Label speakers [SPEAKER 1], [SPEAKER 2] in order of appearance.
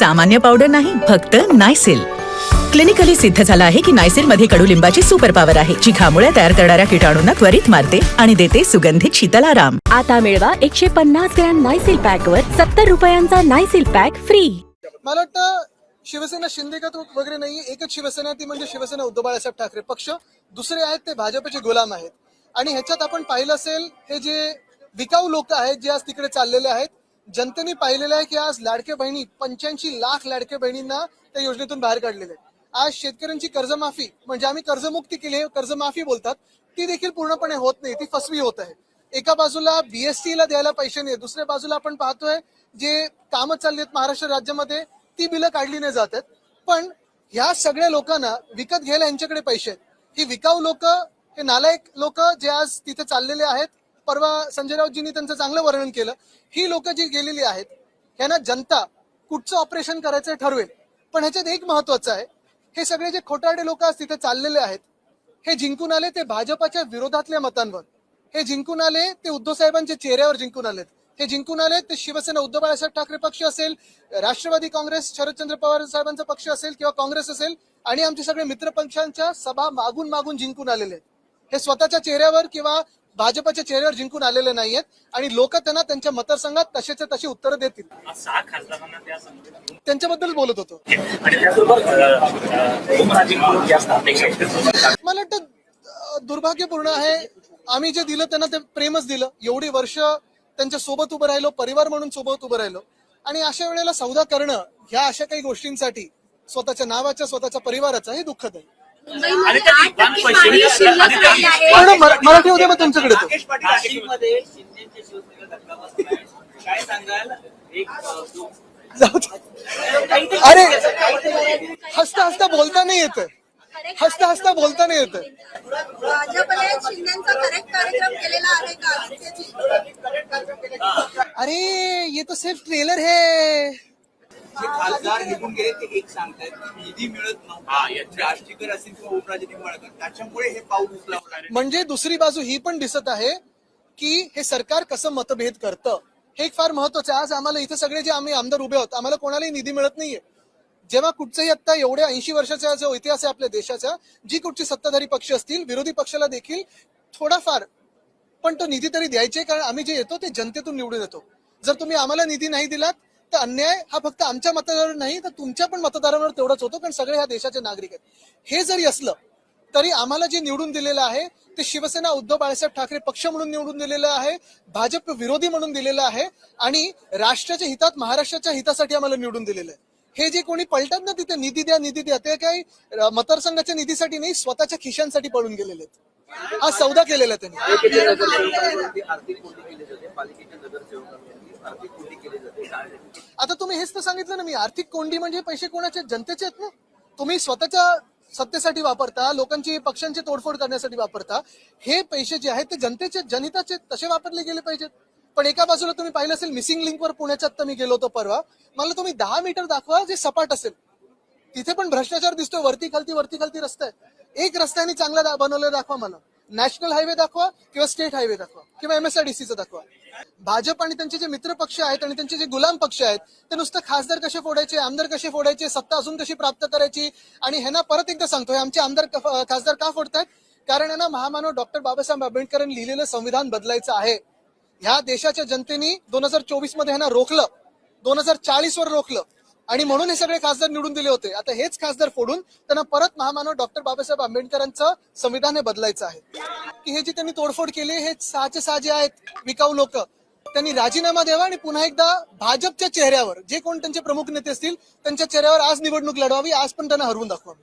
[SPEAKER 1] सामान्य पावडर नाही, फक्त नायसिल. क्लिनिकली सिद्ध झाला आहे की नायसिल मध्ये कडुलिंबाची सुपर पॉवर आहे, जी घामुळ्या तयार करणाऱ्या किटाणूंना त्वरित मारते आणि देते सुगंधित शीतल आराम.
[SPEAKER 2] आता मिळवा 150 ग्रॅम नायसिल पॅक वर 70 रुपयांचा नायसिल पॅक फ्री.
[SPEAKER 3] मला वाटतं शिवसेना शिंदेगत वगैरे नाही, एकच शिवसेना, ती म्हणजे शिवसेना उद्धव बाळासाहेब ठाकरे पक्ष. दुसरे आहेत ते भाजपचे गुलाम आहेत. आणि ह्याच्यात आपण पाहिलं असेल, हे जे विकाऊ लोक आहेत जे आज तिकडे चाललेले आहेत, जनतेने पाहिलेलं आहे की आज लाडके बहिणी 85 लाख लाडके बहिणींना त्या योजनेतून बाहेर काढलेले आहेत. आज शेतकऱ्यांची कर्जमाफी, म्हणजे आम्ही कर्जमुक्ती केली आहे, कर्जमाफी बोलतात, ती देखील पूर्णपणे होत नाही, ती फसवी होत आहे. एका बाजूला BST ला द्यायला पैसे नाही, दुसऱ्या बाजूला आपण पाहतोय जे कामं चालली आहेत महाराष्ट्र राज्यामध्ये ती बिलं काढली नाही जात आहेत. पण ह्या सगळ्या लोकांना विकत घ्यायला यांच्याकडे पैसे आहेत. ही विकाऊ लोक, हे नालायक लोक जे आज तिथे चाललेले आहेत, परवा संजय राऊतजींनी त्यांचं चांगलं वर्णन केलं, ही लोक जी गेलेली आहेत ह्यांना जनता कुठचं ऑपरेशन करायचं ठरवेल. पण ह्याच्यात एक महत्वाचं आहे, हे सगळे जे खोटारडे लोक आज तिथे चाललेले आहेत, हे जिंकून आले ते भाजपाच्या विरोधातल्या मतांवर, हे जिंकून आले ते उद्धव साहेबांच्या चेहऱ्यावर जिंकून आलेत, हे जिंकून आले ते शिवसेना उद्धव बाळासाहेब ठाकरे पक्ष असेल, राष्ट्रवादी काँग्रेस शरदचंद्र पवार साहेबांचा पक्ष असेल किंवा काँग्रेस असेल, आणि आमचे सगळे मित्र पक्षांच्या सभा मागून मागून जिंकून आलेले आहेत. हे स्वतःच्या चेहऱ्यावर किंवा भाजपच्या चेहऱ्यावर जिंकून आलेले नाहीयेत आणि लोक त्यांना त्यांच्या मतदारसंघात तसेच तशी उत्तरं देतील. त्यांच्याबद्दल बोलत होतो. मला वाटतं दुर्भाग्यपूर्ण आहे, आम्ही जे दिलं त्यांना ते प्रेमच दिलं, एवढी वर्ष त्यांच्या सोबत उभं राहिलो, परिवार म्हणून सोबत उभं राहिलो, आणि अशा वेळेला सौदा करणं ह्या अशा काही गोष्टींसाठी स्वतःच्या नावाच्या, स्वतःच्या परिवाराचा, हे दुःखद आहे. मराठी होते मग तुमच्याकडे अरे हसता हसता बोलता नाही येत, हसता हसता बोलता नाही येत. अरे ये तो सिर्फ ट्रेलर है.
[SPEAKER 4] खासदार निघून गेले ते एक सांगतायत की निधी मिळत नव्हता, राष्ट्रीय असेल किंवा उपराज्य निवडणूक, त्याच्यामुळे हे पाऊल उचललं.
[SPEAKER 3] म्हणजे दुसरी बाजू ही पण दिसत आहे की हे सरकार कसं मतभेद करतं, हे एक फार महत्वाचं आहे. आज आम्हाला इथे सगळे जे आम्ही आमदार उभे आहोत, आम्हाला कोणालाही निधी मिळत नाहीये. जेव्हा कुठचंही आता एवढ्या 80 वर्षाचा जो इतिहास आहे आपल्या देशाचा, जी कुठची सत्ताधारी पक्ष असतील, विरोधी पक्षाला देखील थोडाफार पण तो निधी तरी द्यायचे, कारण आम्ही जे येतो ते जनतेतून निवडून येतो. जर तुम्ही आम्हाला निधी नाही दिलात तर अन्याय हा फक्त आमच्या मतदारांवर नाही तर तुमच्या पण मतदारांवर तेवढाच होतो, कारण सगळे ह्या देशाचे नागरिक आहेत. हे जरी असलं तरी आम्हाला जे निवडून दिलेलं आहे ते शिवसेना उद्धव बाळासाहेब ठाकरे पक्ष म्हणून निवडून दिलेलं आहे, भाजप विरोधी म्हणून दिलेलं आहे, आणि राष्ट्राच्या हितात, महाराष्ट्राच्या हितासाठी आम्हाला निवडून दिलेलं आहे. हे जे कोणी पलटतात ना तिथे निधी द्या निधी द्या, ते काही मतदारसंघाच्या निधीसाठी नाही, स्वतःच्या खिशांसाठी पळून गेलेले आहेत. हा सौदा केलेला त्यांनी. आता तुम्ही हेच तर सांगितलं ना मी, आर्थिक कोंडी म्हणजे पैसे कोणाचे, जनतेचे आहेत ना. तुम्ही स्वतःच्या सत्तेसाठी वापरता, लोकांची पक्षांची तोडफोड करण्यासाठी वापरता, हे पैसे जे आहेत ते जनतेचे, जनहिताचे, तसे वापरले गेले पाहिजेत. पण एका बाजूला तुम्ही पाहिलं असेल मिसिंग लिंकवर पुण्याच्या आता मी गेलो होतो परवा, मला तुम्ही 10 मीटर दाखवा जे सपाट असेल, तिथे पण भ्रष्टाचार दिसतोय, वरती खालती रस्ता आहे. एक रस्त्याने चांगला बनवलेला दाखवा मला, नॅशनल हायवे दाखवा किंवा स्टेट हायवे दाखवा किंवा MSRDCचं दाखवा. भाजप आणि त्यांचे जे मित्र पक्ष आहेत आणि त्यांचे जे गुलाम पक्ष आहेत ते नुसतं खासदार कसे फोडायचे, आमदार कसे फोडायचे, सत्ता अजून कशी प्राप्त करायची. आणि ह्यांना परत एकदा सांगतोय, आमचे आमदार खासदार का फोडतायत, कारण यांना महामानव डॉक्टर बाबासाहेब आंबेडकरांनी लिहिलेलं संविधान बदलायचं आहे. ह्या देशाच्या जनतेने 2024 मध्ये ह्यांना रोखलं, 2040 वर रोखलं, आणि म्हणून हे सगळे खासदार निवडून दिले होते. आता हेच खासदार फोडून त्यांना परत महामानव डॉक्टर बाबासाहेब आंबेडकरांचं संविधान हे बदलायचं आहे. की हे जी त्यांनी तोडफोड केली, हे 6चे 6 जे आहेत विकाऊ लोक, त्यांनी राजीनामा द्यावा आणि पुन्हा एकदा भाजपच्या चेहऱ्यावर, जे कोण त्यांचे प्रमुख नेते असतील त्यांच्या चेहऱ्यावर आज निवडणूक लढवावी. आज पण त्यांना हरवून दाखवावी.